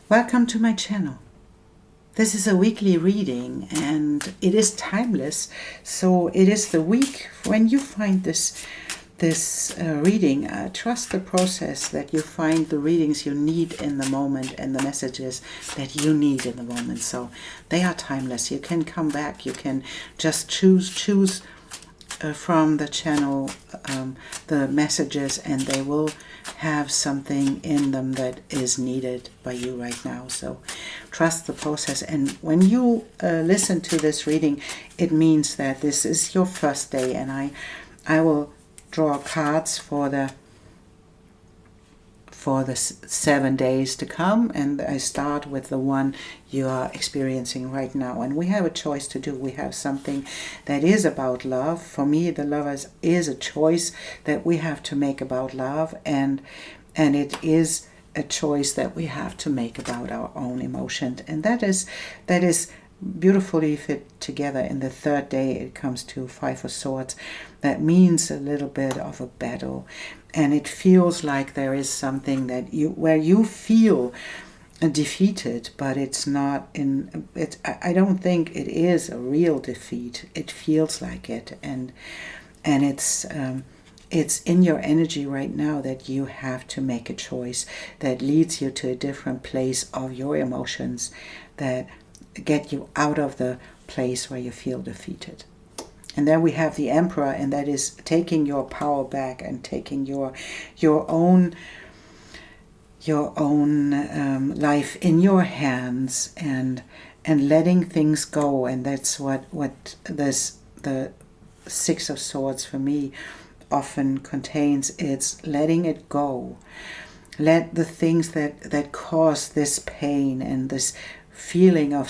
Welcome to my channel. This is a weekly reading and it is timeless. So it is the week when you find this reading. Trust the process that you find the readings you need in the moment and the messages that you need in the moment. So they are timeless. You can come back. You can just choose from the channel the messages, and they will have something in them that is needed by you right now. So trust the process. And when you listen to this reading, it means that this is your first day, and I will draw cards for the 7 days to come, and I start with the one you are experiencing right now. And we have a choice to do. We have something that is about love. For me, the love is a choice that we have to make about love, and it is a choice that we have to make about our own emotions. And that is beautifully fit together. In the third day, it comes to Five of Swords. That means a little bit of a battle, and it feels like there is something that where you feel defeated, but it's not in it. I don't think it is a real defeat. It feels like it, and it's in your energy right now that you have to make a choice that leads you to a different place of your emotions, that get you out of the place where you feel defeated. And then we have the Emperor, and that is taking your power back and taking your own life in your hands, and letting things go. And that's what the Six of Swords for me often contains. It's letting it go. Let the things that cause this pain and this feeling of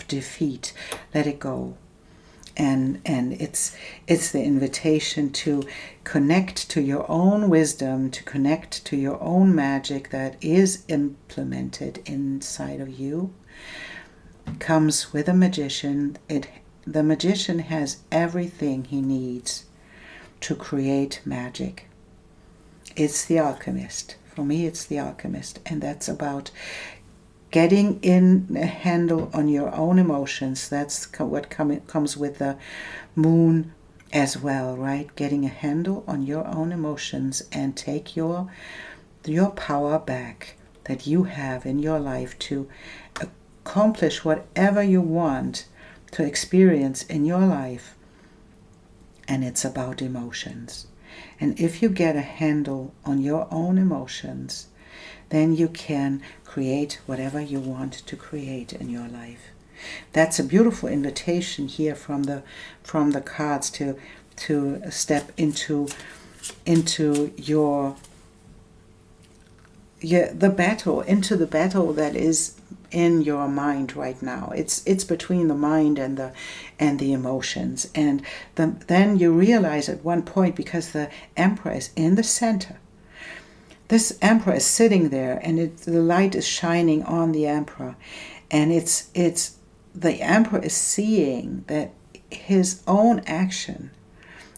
defeat, let it go. And it's the invitation to connect to your own wisdom, to connect to your own magic that is implemented inside of you. It comes with a magician. The magician has everything he needs to create magic. It's the alchemist. For me, it's the alchemist, and that's about getting in a handle on your own emotions. That's what comes with the moon as well, right? Getting a handle on your own emotions and take your power back that you have in your life to accomplish whatever you want to experience in your life. And it's about emotions. And if you get a handle on your own emotions, then you can create whatever you want to create in your life. That's a beautiful invitation here from the cards to step into the battle that is in your mind right now. It's between the mind and the emotions, and then you realize at one point, because the Emperor is in the center. This Emperor is sitting there, and the light is shining on the Emperor, and it's the Emperor is seeing that his own action,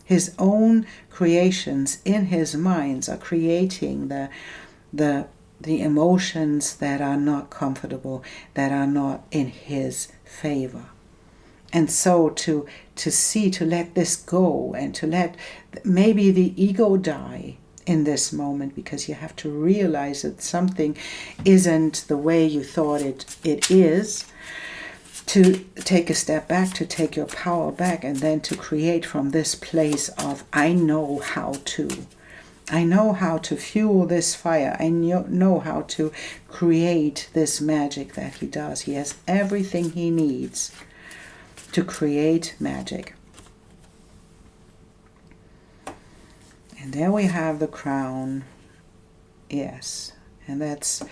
his own creations in his minds are creating the emotions that are not comfortable, that are not in his favor. And so to let this go, and to let maybe the ego die in this moment, because you have to realize that something isn't the way you thought it is, to take a step back, to take your power back, and then to create from this place of I know how to fuel this fire. I know how to create this magic that he does. He has everything he needs to create magic. And there we have the Crown. Yes, and that's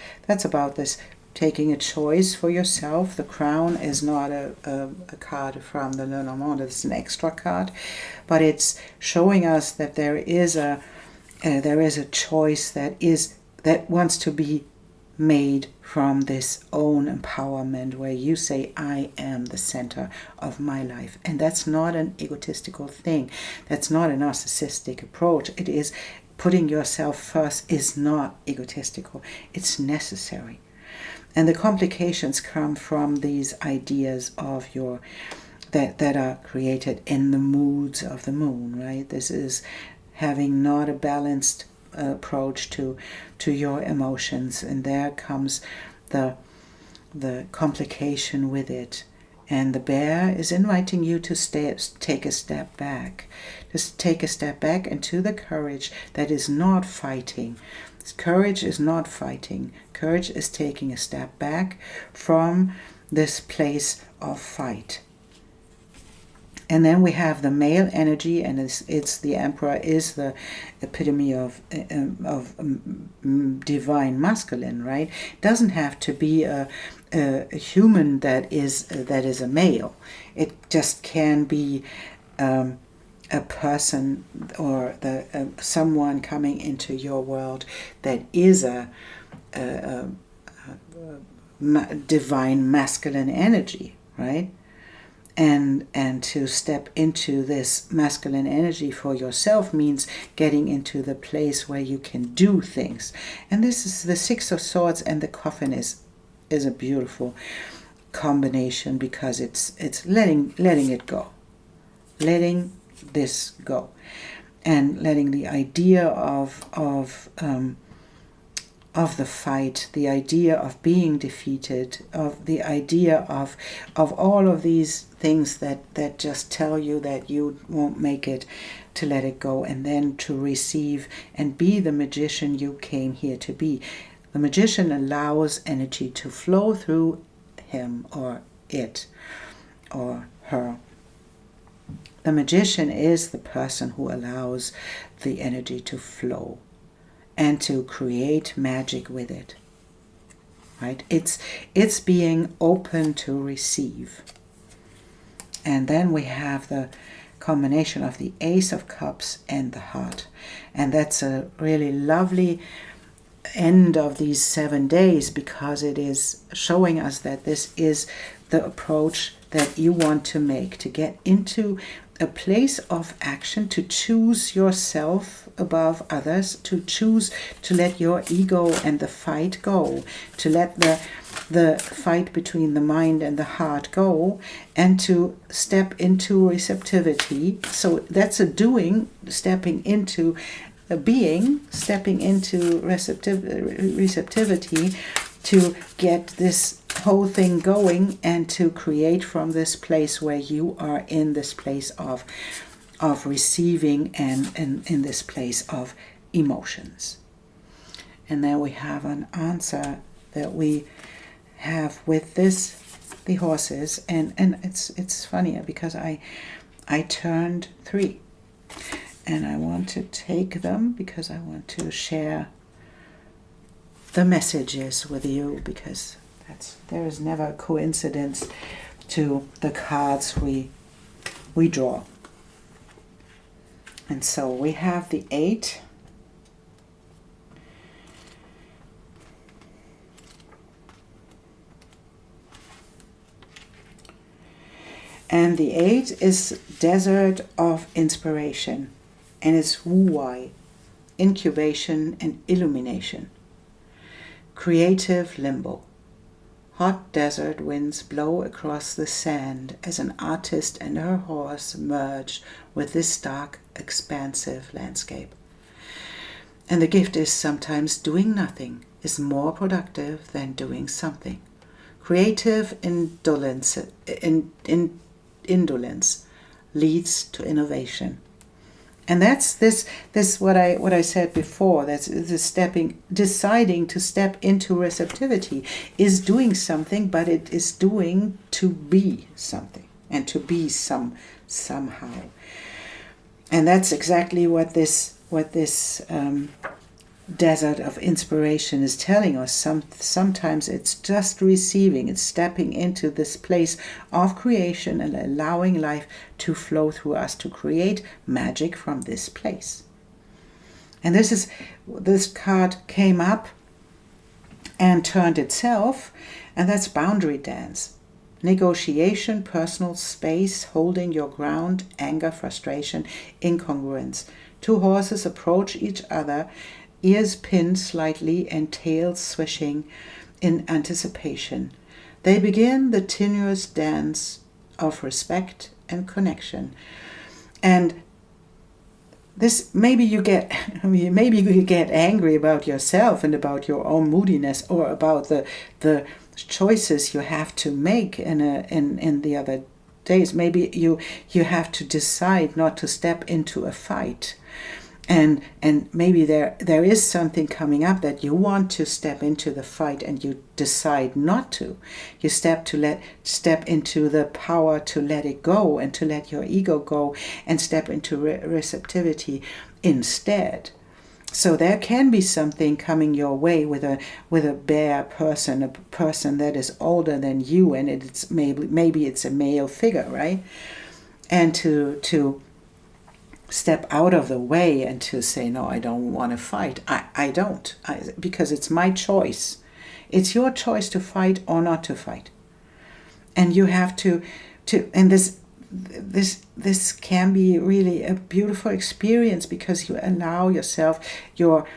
about this taking a choice for yourself. The Crown is not a card from the Lenormand. It's an extra card, but it's showing us that there is a choice that wants to be made from this own empowerment, where you say, I am the center of my life. And that's not an egotistical thing. That's not a narcissistic approach. It is putting yourself first is not egotistical. It's necessary. And the complications come from these ideas of your that are created in the moods of the moon, right? This is having not a balanced approach to your emotions, and there comes the complication with it. And the bear is inviting you to take a step back. Just take a step back into the courage that is not fighting. Courage is not fighting. Courage is taking a step back from this place of fight. And then we have the male energy, and it's the emperor is the epitome of divine masculine, right? It doesn't have to be a human that is a male. It just can be a person or someone coming into your world that is a divine masculine energy, right? And to step into this masculine energy for yourself means getting into the place where you can do things. And this is the Six of Swords, and the coffin is a beautiful combination, because it's letting it go, letting this go, and letting the idea of the fight, the idea of being defeated, of the idea of all of these things that just tell you that you won't make it, to let it go, and then to receive and be the magician you came here to be. The magician allows energy to flow through him or it or her. The magician is the person who allows the energy to flow and to create magic with it, right? It's being open to receive. And then we have the combination of the Ace of Cups and the Heart. And that's a really lovely end of these 7 days, because it is showing us that this is the approach that you want to make, to get into a place of action, to choose yourself above others, to choose to let your ego and the fight go, to let the fight between the mind and the heart go, and to step into receptivity. So that's a doing, stepping into a being, stepping into receptivity, to get this whole thing going, and to create from this place where you are in this place of receiving, and in this place of emotions. And then we have an answer that we have with this, the horses, and it's funny because I turned 3, and I want to take them because I want to share the messages with you, because there is never a coincidence to the cards we draw. And so we have the 8, and the 8 is desert of inspiration, and it's wu-wei, incubation and illumination. Creative limbo. Hot desert winds blow across the sand as an artist and her horse merge with this dark, expansive landscape. And the gift is sometimes doing nothing is more productive than doing something. Creative indolence leads to innovation. And that's this what I said before. That's the deciding to step into receptivity is doing something, but it is doing to be something, and to be somehow. And that's exactly what this desert of inspiration is telling us. Sometimes it's just receiving, it's stepping into this place of creation and allowing life to flow through us, to create magic from this place. And this card came up and turned itself, and that's boundary dance. Negotiation, personal space, holding your ground, anger, frustration, incongruence. 2 horses approach each other, ears pinned slightly and tails swishing, in anticipation. They begin the tenuous dance of respect and connection. And this, maybe you get angry about yourself and about your own moodiness, or about the choices you have to make in the other days. Maybe you have to decide not to step into a fight. And maybe there is something coming up that you want to step into the fight, and you decide not to. You step into the power to let it go, and to let your ego go, and step into receptivity instead. So there can be something coming your way with a bear person, a person that is older than you, and it's maybe it's a male figure, right? And to step out of the way and to say, no, I don't want to fight. I don't, because it's my choice. It's your choice to fight or not to fight. And you have to and this can be really a beautiful experience, because you allow yourself your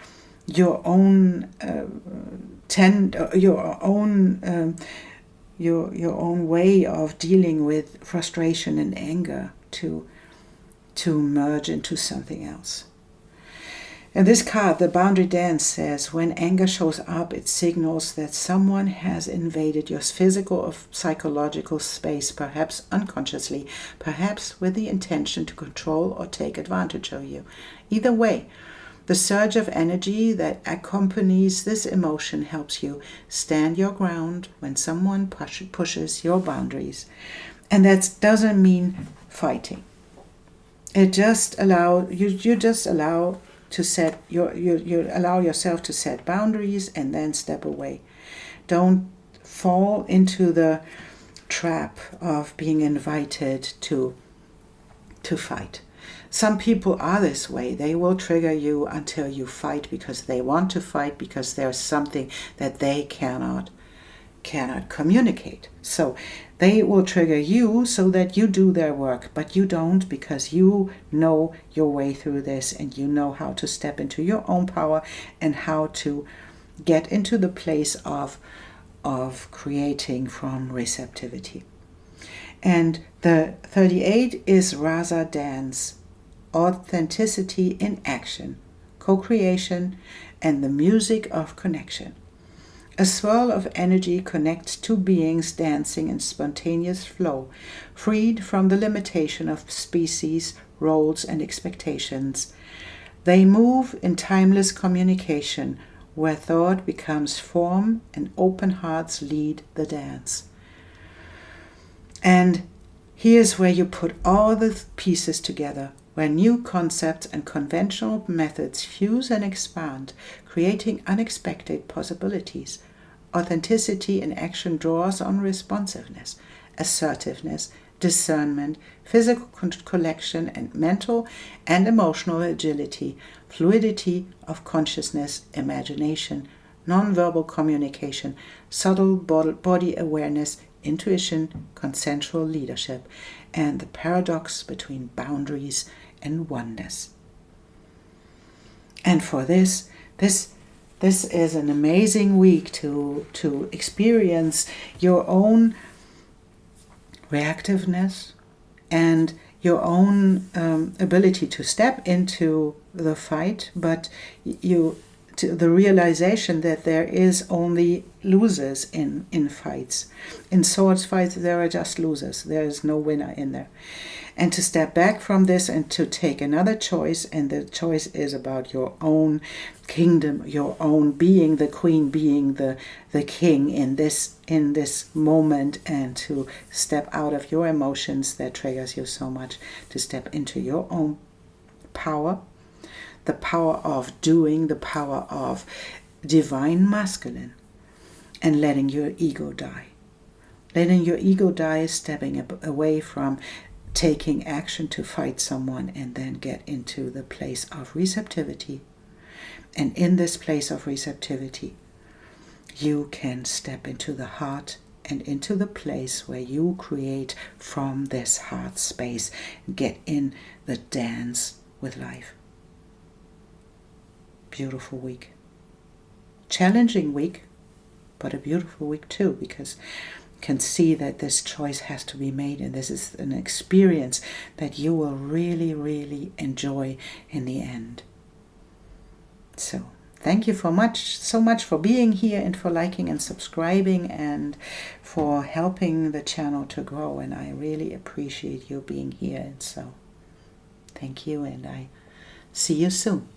own your own way of dealing with frustration and anger to merge into something else. And this card, the boundary dance, says, when anger shows up, it signals that someone has invaded your physical or psychological space, perhaps unconsciously, perhaps with the intention to control or take advantage of you. Either way, the surge of energy that accompanies this emotion helps you stand your ground when someone pushes your boundaries. And that doesn't mean fighting. It just allow to set you allow yourself to set boundaries and then step away. Don't fall into the trap of being invited to fight. Some people are this way. They will trigger you until you fight, because they want to fight, because there's something that they cannot communicate. So they will trigger you so that you do their work, but you don't, because you know your way through this, and you know how to step into your own power and how to get into the place of creating from receptivity. And the 38 is Rasa dance, authenticity in action, co-creation, and the music of connection. A swirl of energy connects two beings dancing in spontaneous flow, freed from the limitation of species, roles, and expectations. They move in timeless communication, where thought becomes form and open hearts lead the dance. And here's where you put all the pieces together, where new concepts and conventional methods fuse and expand, creating unexpected possibilities. Authenticity in action draws on responsiveness, assertiveness, discernment, physical collection, and mental and emotional agility, fluidity of consciousness, imagination, nonverbal communication, subtle body awareness, intuition, consensual leadership, and the paradox between boundaries and oneness. And for this is an amazing week to experience your own reactiveness and your own ability to step into the fight, but to the realization that there is only losers in fights. In swords fights, there are just losers. There is no winner in there. And to step back from this and to take another choice, and the choice is about your own kingdom, your own being the queen, being the king in this moment, and to step out of your emotions that triggers you so much, to step into your own power, the power of doing, the power of divine masculine, and letting your ego die. Letting your ego die is stepping away from taking action to fight someone, and then get into the place of receptivity. And in this place of receptivity, you can step into the heart and into the place where you create from this heart space and get in the dance with life. Beautiful week. Challenging week, but a beautiful week too, because you can see that this choice has to be made, and this is an experience that you will really, really enjoy in the end. So thank you so much for being here, and for liking and subscribing, and for helping the channel to grow. And I really appreciate you being here. And so thank you, and I see you soon.